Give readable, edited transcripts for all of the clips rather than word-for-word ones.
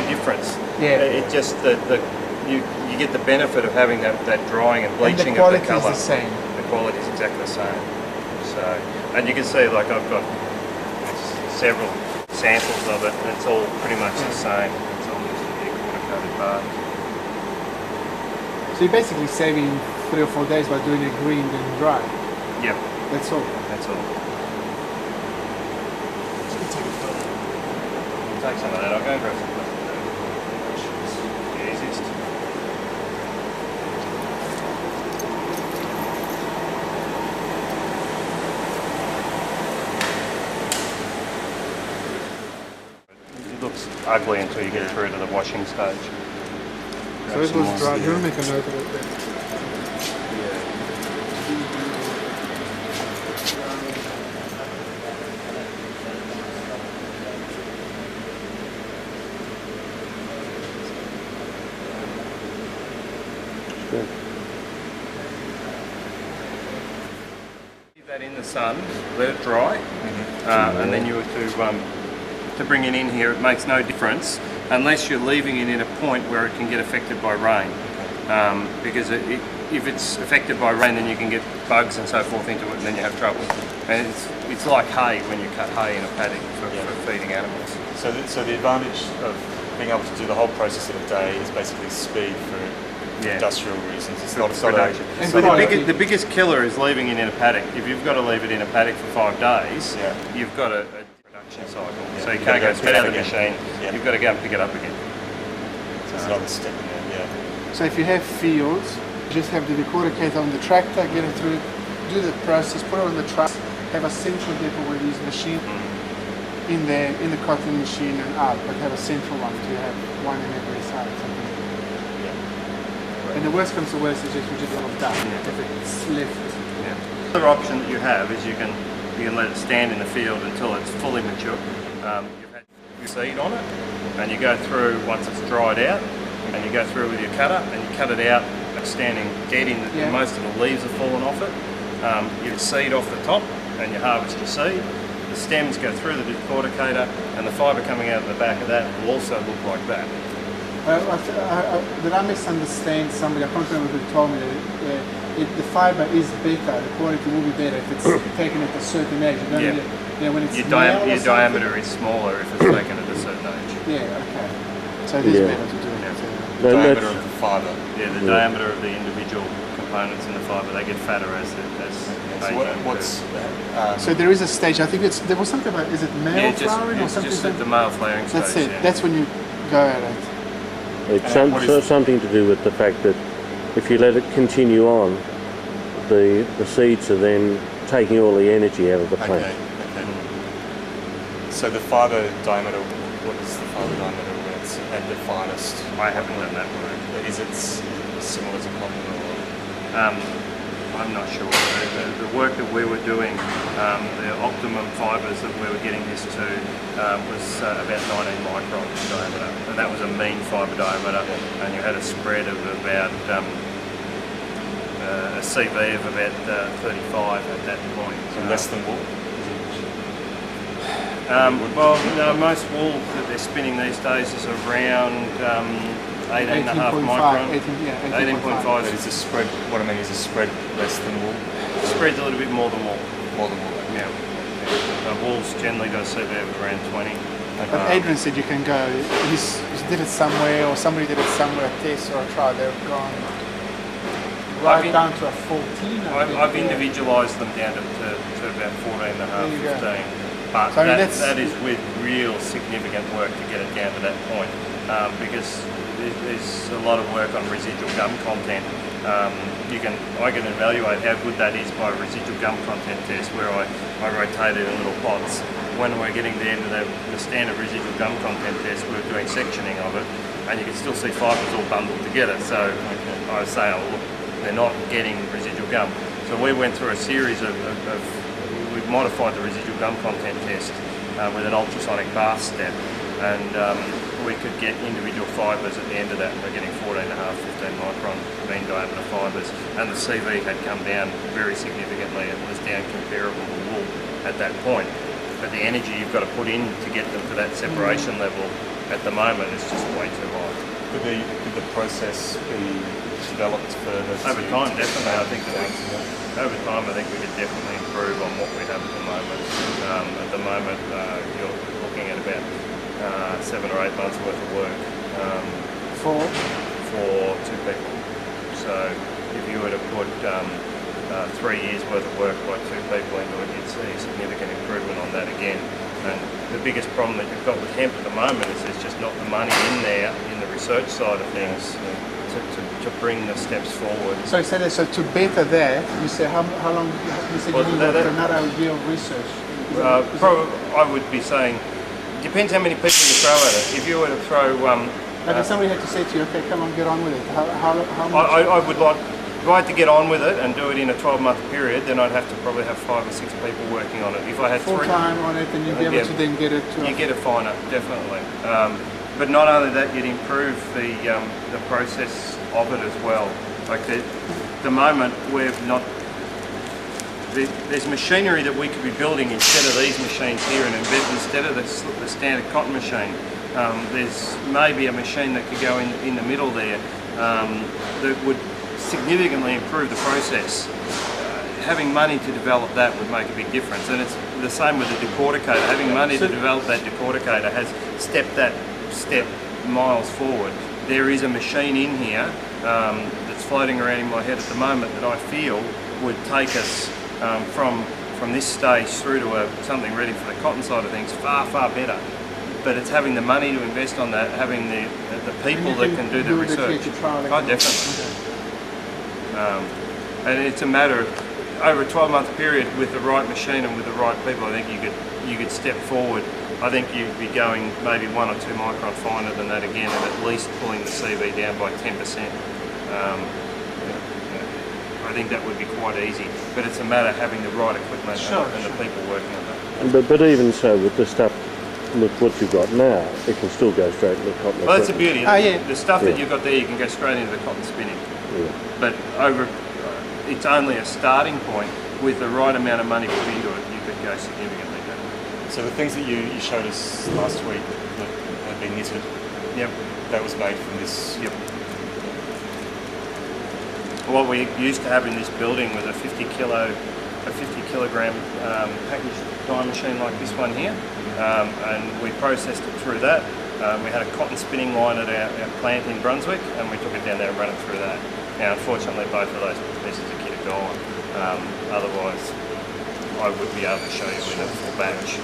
no difference. Yeah. It just you get the benefit of having that drying and bleaching and of the colour. The same. The quality is exactly the same. So, and you can see, like, I've got several samples of it, and it's all pretty much the same. It's all just a decorticated bar. So you're basically saving 3 or 4 days by doing it green then dry. Yep. That's all. That's all. Take some of that. I'll go and grab some plastic bag. It's the easiest. It looks ugly until you get through to the washing stage. So it was dry. You'll make a note of it then. Leave that in the sun, let it dry, and then you were to bring it in here. It makes no difference unless you're leaving it in a point where it can get affected by rain. Because if it's affected by rain, then you can get bugs and so forth into it, and then you have trouble. And it's like hay when you cut hay in a paddock for feeding animals. So the advantage of being able to do the whole process in a day is basically speed for industrial reasons. It's not production. So the biggest killer is leaving it in a paddock. If you've got to leave it in a paddock for 5 days, you've got a production cycle. Yeah. So you can't go straight out of the machine. Yeah. You've got to go and pick it up again. So there's another step in there. So if you have fields, you just have the decorticator on the tractor, get it through, do the process, put it on the truck, have a central depot where you use machine in there, in the cotton machine and out, but have a central one to have one in every side. And the worst comes to worst is just we just want done if it's left. The other option that you have is you can let it stand in the field until it's fully mature. You've had your seed on it, and you go through once it's dried out, and you go through with your cutter and you cut it out, standing dead in most of the leaves have fallen off it. You seed off the top, and you harvest your seed. The stems go through the decorticator, and the fibre coming out of the back of that will also look like that. Did I misunderstand somebody? I can't remember who told me that the fibre is better, the quality will be better if it's taken at a certain age. When it's your diameter is smaller if it's taken at a certain age. Yeah, okay. So it is better to do it. The diameter of the fibre. Yeah, the diameter of the individual components in the fibre, they get fatter as so there is a stage, I think there was something about, is it male flowering or something? Just the male flowering stage. That's it, that's when you go at it. It's something to do with the fact that if you let it continue on, the seeds are then taking all the energy out of the plant. Okay. So the fibre diameter, what is the fibre diameter when it's at the finest? I haven't done that work. Is it similar to cotton or? I'm not sure. The work that we were doing, the optimum fibres that we were getting this to was about 19 micron diameter, and that was a mean fibre diameter, and you had a spread of about a CV of about 35 at that point. So less than wool? Well, no, most wool that they're spinning these days is around 18.5 micron. 18.5. Is the spread? What I mean is the spread less than wool. Spread's a little bit more than wool. More than wool. Yeah. Wool's generally got a CV of around 20. But Adrian said you can go. He did it somewhere, or somebody did it somewhere, a test or a trial. They've gone down to a 14. I've individualised them down to about 14.5, 15. But so that is with real significant work to get it down to that point, because there's a lot of work on residual gum content. I can evaluate how good that is by a residual gum content test where I rotate it in little pots. When we're getting to the end of the standard residual gum content test, we're doing sectioning of it, and you can still see fibres all bundled together. So I say, oh look, they're not getting residual gum. So we went through a series we've modified the residual gum content test with an ultrasonic bath step, and we could get individual fibres at the end of that. We're getting 14.5, 15 micron mean diameter fibres, and the CV had come down very significantly. It was down comparable to wool at that point. But the energy you've got to put in to get them to that separation level At the moment, it's just way too high. Could the process be developed further? Over time, definitely. I think that over time, I think we could definitely improve on what we have at the moment. At the moment, you're looking at about 7 or 8 months worth of work for 2 people. So if you were to put 3 years worth of work by 2 people into it, you'd see significant improvement on that again. And the biggest problem that you've got with hemp at the moment is there's just not the money in there in the research side of things to bring the steps forward. So you said so to beta that, you say how long? You said you need another year of research. I would be saying, depends how many people you throw at it. If you were to throw, like if somebody had to say to you, okay, come on, get on with it. How much? I would like. If I had to get on with it and do it in a 12-month period, then I'd have to probably have 5 or 6 people working on it. If I had full time on it, then you'd be able to then get it to. You get it finer, definitely. But not only that, you'd improve the process of it as well. Like the moment we've not. There's machinery that we could be building instead of these machines here, and instead of the standard cotton machine. There's maybe a machine that could go in the middle there that would significantly improve the process. Having money to develop that would make a big difference, and it's the same with the decorticator. Having money to develop that decorticator has stepped that step miles forward. There is a machine in here that's floating around in my head at the moment that I feel would take us from this stage through to something ready for the cotton side of things far better. But it's having the money to invest on that, having the people that can do the research. Oh, definitely. And it's a matter of over a 12-month period with the right machine and with the right people. I think you could step forward. I think you'd be going maybe 1 or 2 micron finer than that again, and at least pulling the CV down by 10%. I think that would be quite easy. But it's a matter of having the right equipment and the people working on that. But even so, with the stuff. With what you've got now, it can still go straight into the cotton. Well, that's the beauty. The stuff that you've got there, you can go straight into the cotton spinning. Yeah. But it's only a starting point. With the right amount of money put into it, you could go significantly better. So the things that you showed us last week that had been knitted, that was made from this. Yep. What we used to have in this building was a 50 kilogram package dye machine like this one here. And we processed it through that. We had a cotton spinning line at our plant in Brunswick, and we took it down there and ran it through that. Now, unfortunately, both of those pieces of kit are gone. Otherwise, I would be able to show you in a full batch.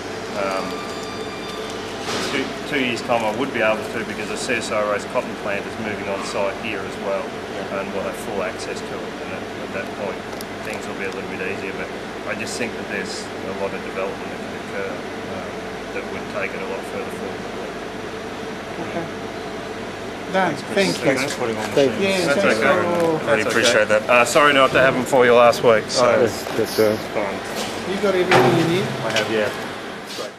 2 years' time, I would be able to, because the CSIRO's cotton plant is moving on site here as well, and we'll have full access to it. And at that point, things will be a little bit easier. But I just think that there's a lot of development that could occur. That would take it a lot further forward. Okay. Dan, thank you. Thanks for putting on the machine. Yeah, that's thanks. okay. Really appreciate that. Sorry not to have them for you last week. So that's fine. You got everything you need? I have, yeah. Great.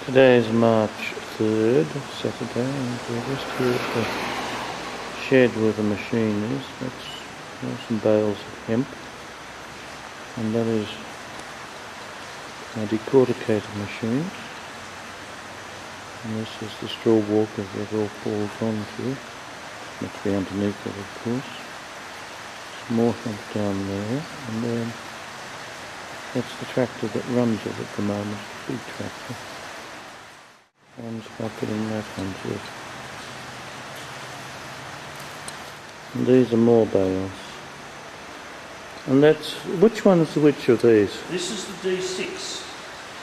Today is March 3rd, Saturday, and we're just here at the shed where the machine is. That's some bales of hemp, and that is my decorticator machine. And this is the straw walker that it all falls onto. Must be underneath it, of course. Some more hemp down there, and then that's the tractor that runs it at the moment, a big tractor. One's bucketing that onto it. And these are more bales. And that's, which one is which of these? This is the D6.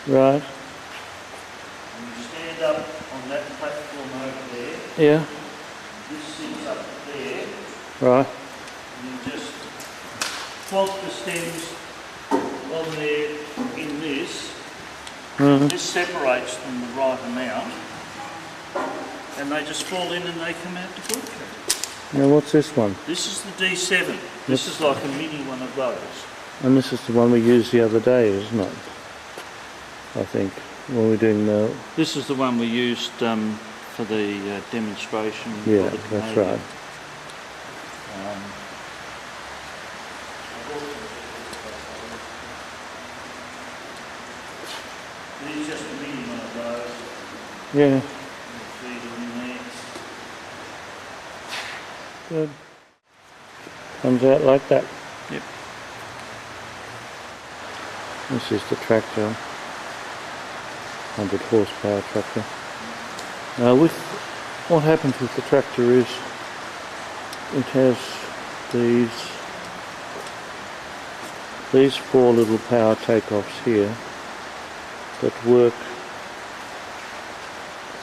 Right. And you stand up on that platform over there. Yeah. This sits up there. Right. And you just plonk the stems on there in this. Mm-hmm. This separates them the right amount. And they just fall in and they come out to good. Now what's this one? This is the D7. This is like a mini one of those. And this is the one we used the other day, isn't it? I think, when we're doing the... This is the one we used for the demonstration. Yeah, for the that's Canadian. right. These just a mini Yeah, Feed it in there. good. Comes out like that. Yep. This is the tractor, 100 horsepower tractor. With what happens with the tractor is it has these 4 little power takeoffs here that work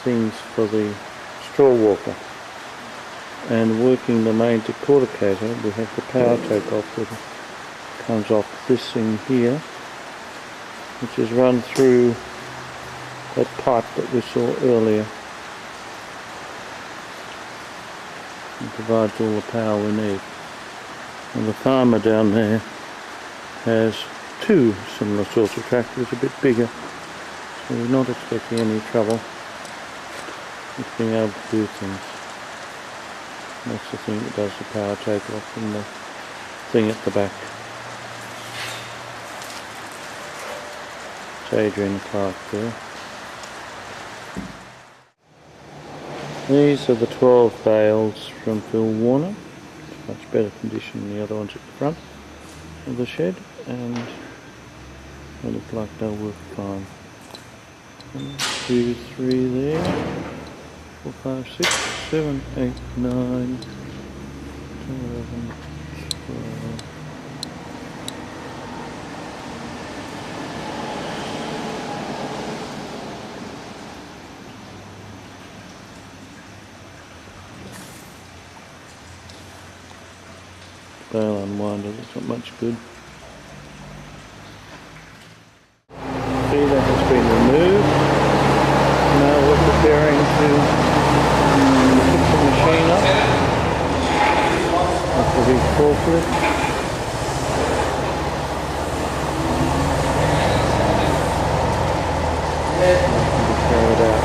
things for the straw walker. And working the main decorticator, we have the power takeoff that comes off this thing here, which is run through that pipe that we saw earlier. It provides all the power we need. And the farmer down there has 2 similar sorts of tractors, a bit bigger, so we're not expecting any trouble with being able to do things. That's the thing that does the power takeoff, and the thing at the back. It's Adrian and Clarke there. These are the 12 bales from Phil Warner. Much better condition than the other ones at the front of the shed, and they look like they'll work fine. 1, 2, 3 there. 4, 5, 6, 7, 8, 9, 11, 12. Bale unwinder, that's not much good. Feeder has been removed. Now we're preparing to pick the machine up with the big forklift. And carry it out.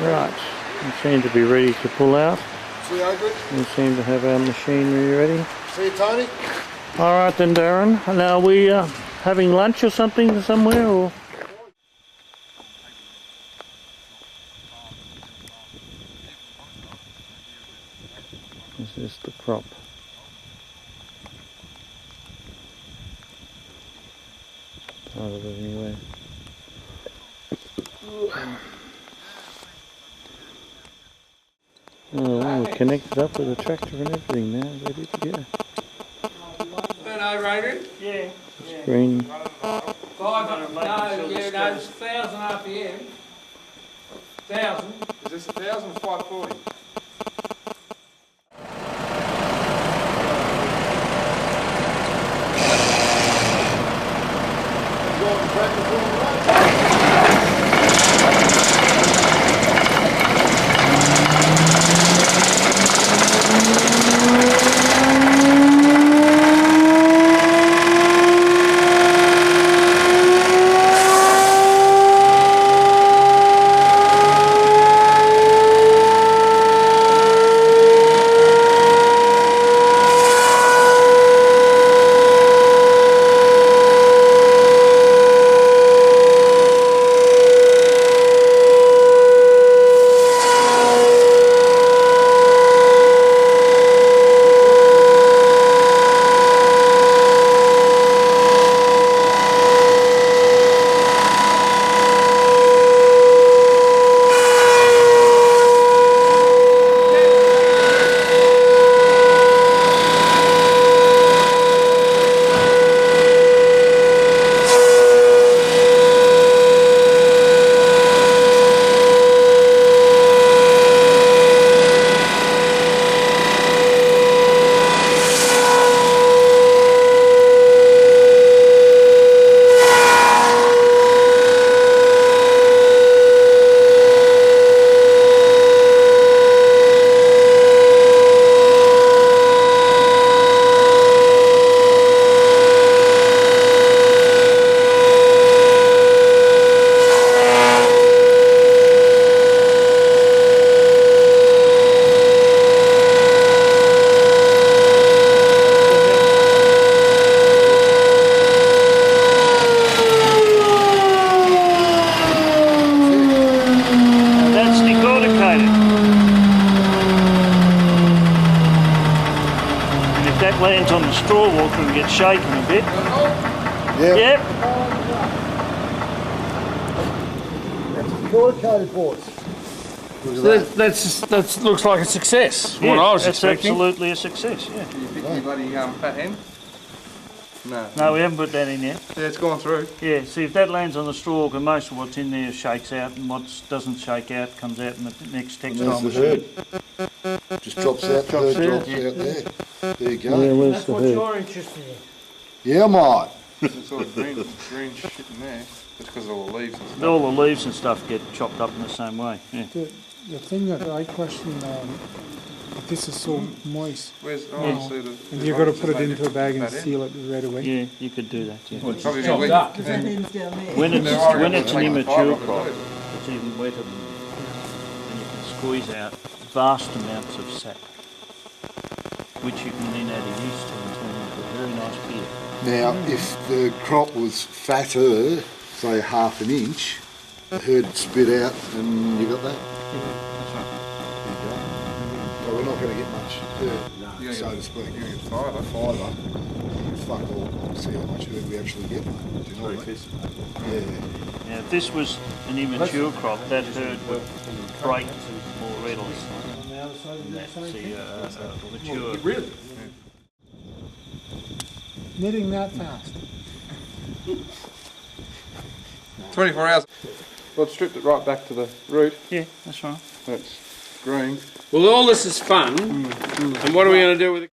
Right, we seem to be ready to pull out. See you, Adrian. We seem to have our machinery ready. See you, Tony. Alright then, Darren. Now, are we having lunch or something somewhere, or? This is the crop. Part of it anyway. Oh, we're connected up with the tractor and everything now, ready to go. Hello, Adrian. Yeah. Screen. 500, no, yeah, no, it's 1,000 RPM. 1,000. Is this 1,000 or 540? Lands on the straw walker and gets shaken a bit. Yep. Yep. Decorticated boards. That looks like a success. Yeah, What I was that's expecting. absolutely a success. Yeah. You picked your bloody fat hen? No. No, we haven't put that in yet. Yeah, it's gone through. Yeah. See, if that lands on the straw walker, most of what's in there shakes out, and what doesn't shake out comes out in the next textile There's the machine. herd. Just drops out, the herd drops out there. There you go. Yeah, where's the herd? you're interested in. Yeah, mate. It's all green shit in there. Just because of all the leaves and stuff. All the leaves and stuff get chopped up in the same way. Yeah. The thing that I question, this is so moist, Where's, see the... and you've got to put it into a bag and seal it right away. Yeah, you could do that. Yeah. Probably Chopped up. When it's an immature crop, it's even wetter than this, and you can squeeze out vast amounts of sap, which you can then add a yeast to and turn into a very nice beer. Now, if the crop was fatter, say half an inch, the herd spit out and you got that. That's right. There you go. So we're not going to get much herd, so to speak. You get fibre. Fibre. Fuck all. See how much herd we actually get. Do you know what I mean? Yeah. Now, if this was an immature crop, that herd would break more readily. And that's the mature. Really? Knitting that fast. 24 hours. Well, it stripped it right back to the root. Yeah, that's right. That's green. Well, all this is fun, and what are we going to do with it?